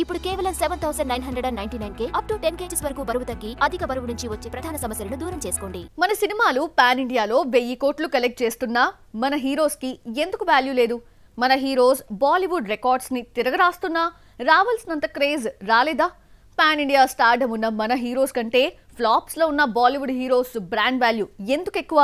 ఇప్పుడు కేవలం 7999K up to 10 kgs వరకు బరువు తగ్గి అధిక బరువు నుంచి వచ్చే ప్రధాన సమస్యలను దూరం చేసుకోండి. మన సినిమాలు పాన్ ఇండియాలో 1000 కోట్లు కలెక్ట్ చేస్తున్నా మన హీరోస్ కి ఎందుకు వాల్యూ లేదు? మన హీరోస్ బాలీవుడ్ రికార్డ్స్ ని తిరగరాస్తున్నా రావాల్సినంత క్రేజ్ రాలేదా? పాన్ ఇండియా స్టార్డమ్ ఉన్న మన హీరోస్ కంటే ఫ్లాప్స్ లో ఉన్న బాలీవుడ్ హీరోస్ బ్రాండ్ వాల్యూ ఎందుకు ఎక్కువ?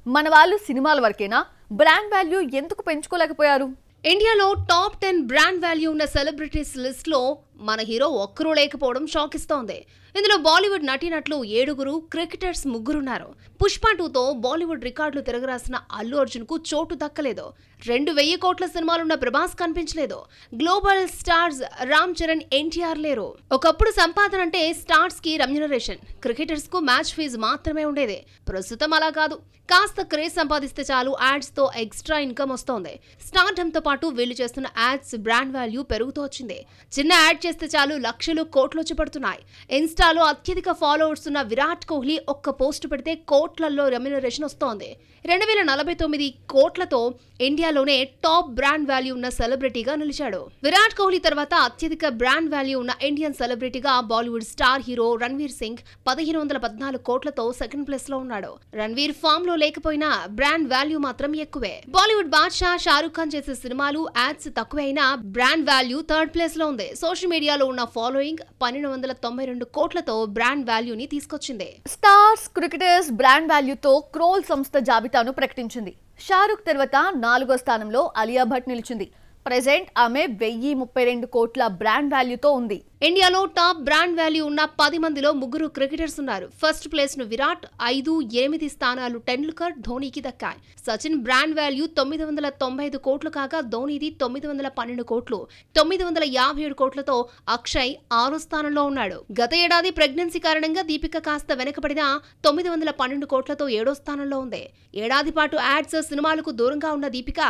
మన వాళ్ళు సినిమాల వరకేనా బ్రాండ్ వాల్యూ ఎందుకు పెంచుకోలేకపోయారు? ఇండియాలో టాప్ 10 బ్రాండ్ వాల్యూ ఉన్న సెలబ్రిటీస్ లిస్ట్ లో మన హీరో ఒక్కరూ లేకపోవడం షాక్ ఇస్తోంది. ఇందులో బాలీవుడ్ నటీనటులు 7, క్రికెటర్స్ 3 ఉన్నారు. పుష్ప 2తో బాలీవుడ్ రికార్డులు తిరగరాసిన అల్లు అర్జున్ కు చోటు దక్కలేదు. 2000 కోట్ల సినిమాలున్న ప్రభాస్ కనిపించలేదు. గ్లోబల్ స్టార్స్ రామ్ చరణ్, ఎన్టీఆర్ లేరు. ఒకప్పుడు సంపాదన అంటే స్టార్స్ కి రెమ్యునరేషన్, క్రికెటర్స్ కు మ్యాచ్ ఫీజు మాత్రమే ఉండేది. ప్రస్తుతం అలా కాదు. కాస్త క్రేజ్ సంపాదిస్తే చాలు యాడ్స్ తో ఎక్స్ట్రా ఇన్కమ్ వస్తోంది. స్టార్డమ్ తో పాటు వీళ్ళు చేస్తున్న యాడ్స్ బ్రాండ్ వాల్యూ పెరుగుతూ వచ్చింది. చిన్న యాడ్ చేస్తే చాలు లక్షలు కోట్లు వచ్చి పడుతున్నాయి. ఇన్స్టాలో అత్యధిక ఫాలోవర్స్ ఉన్న విరాట్ కోహ్లీ ఒక్క పోస్ట్ పెడితే కోట్లలో రెమ్యునరేషన్ వస్తోంది. 2049 కోట్లతో ఇండియాలోనే టాప్ బ్రాండ్ వాల్యూ ఉన్న సెలబ్రిటీగా నిలిచాడు. విరాట్ కోహ్లీ తర్వాత అత్యధిక బ్రాండ్ వాల్యూ ఉన్న ఇండియన్ సెలబ్రిటీగా Bollywood star hero Ranveer Singh 1514 కోట్లతో సెకండ్ ప్లేస్ లో ఉన్నాడు. రణ్వీర్ ఫామ్ లో లేకపోయినా బ్రాండ్ వాల్యూ మాత్రం ఎక్కువే. బాలీవుడ్ బాద్షా షారూక్ ఖాన్ చేసే సినిమాలు యాడ్స్ తక్కువైనా బ్రాండ్ వాల్యూ థర్డ్ ప్లేస్ లో ఉంది. సోషల్ మీడియాలో ఉన్న ఫాలోయింగ్ 1292 కోట్లతో బ్రాండ్ వాల్యూని తీసుకొచ్చింది. స్టార్స్, క్రికెటర్స్ బ్రాండ్ వాల్యూతో క్రోల్ సంస్థ జాబితాను ప్రకటించింది. షారూక్ తర్వాత 4వ స్థానంలో అలియా భట్ నిలిచింది. ప్రెజెంట్ ఆమె 1032 కోట్ల బ్రాండ్ వాల్యూతో ఉంది. ఇండియాలో టాప్ బ్రాండ్ వాల్యూ ఉన్న 10 మందిలో 3 క్రికెటర్స్ ఉన్నారు. ఫస్ట్ ప్లేస్ ను విరాట్, 5, 8 స్థానాలు టెండూల్కర్, ధోనీకి దక్కాయి. సచిన్ బ్రాండ్ వాల్యూ 995 కోట్లు కాగా ధోనీది 912 కోట్లు. 957 కోట్లతో అక్షయ్ 6వ స్థానంలో ఉన్నాడు. గత ఏడాది ప్రెగ్నెన్సీ కారణంగా దీపిక కాస్త వెనకబడిన 912 కోట్లతో 7వ స్థానంలో ఉంది. ఏడాది పాటు యాడ్స్, సినిమాలకు దూరంగా ఉన్న దీపిక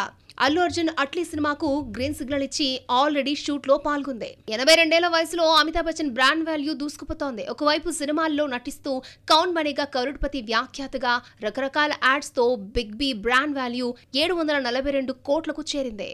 అల్లు అర్జున్ అట్లీ సినిమాకు గ్రీన్ సిగ్నల్ ఇచ్చి ఆల్రెడీ షూట్ లో పాల్గొంది. 82 ఏళ్ల వయసులో అమితాబ్ బచ్చన్ బ్రాండ్ వాల్యూ దూసుకుపోతోంది. ఒకవైపు సినిమాల్లో నటిస్తూ కౌన్ బనేగా కరోడ్పతి వ్యాఖ్యాతగా రకరకాల యాడ్స్ తో బిగ్ బి బ్రాండ్ వాల్యూ 742 కోట్లకు చేరింది.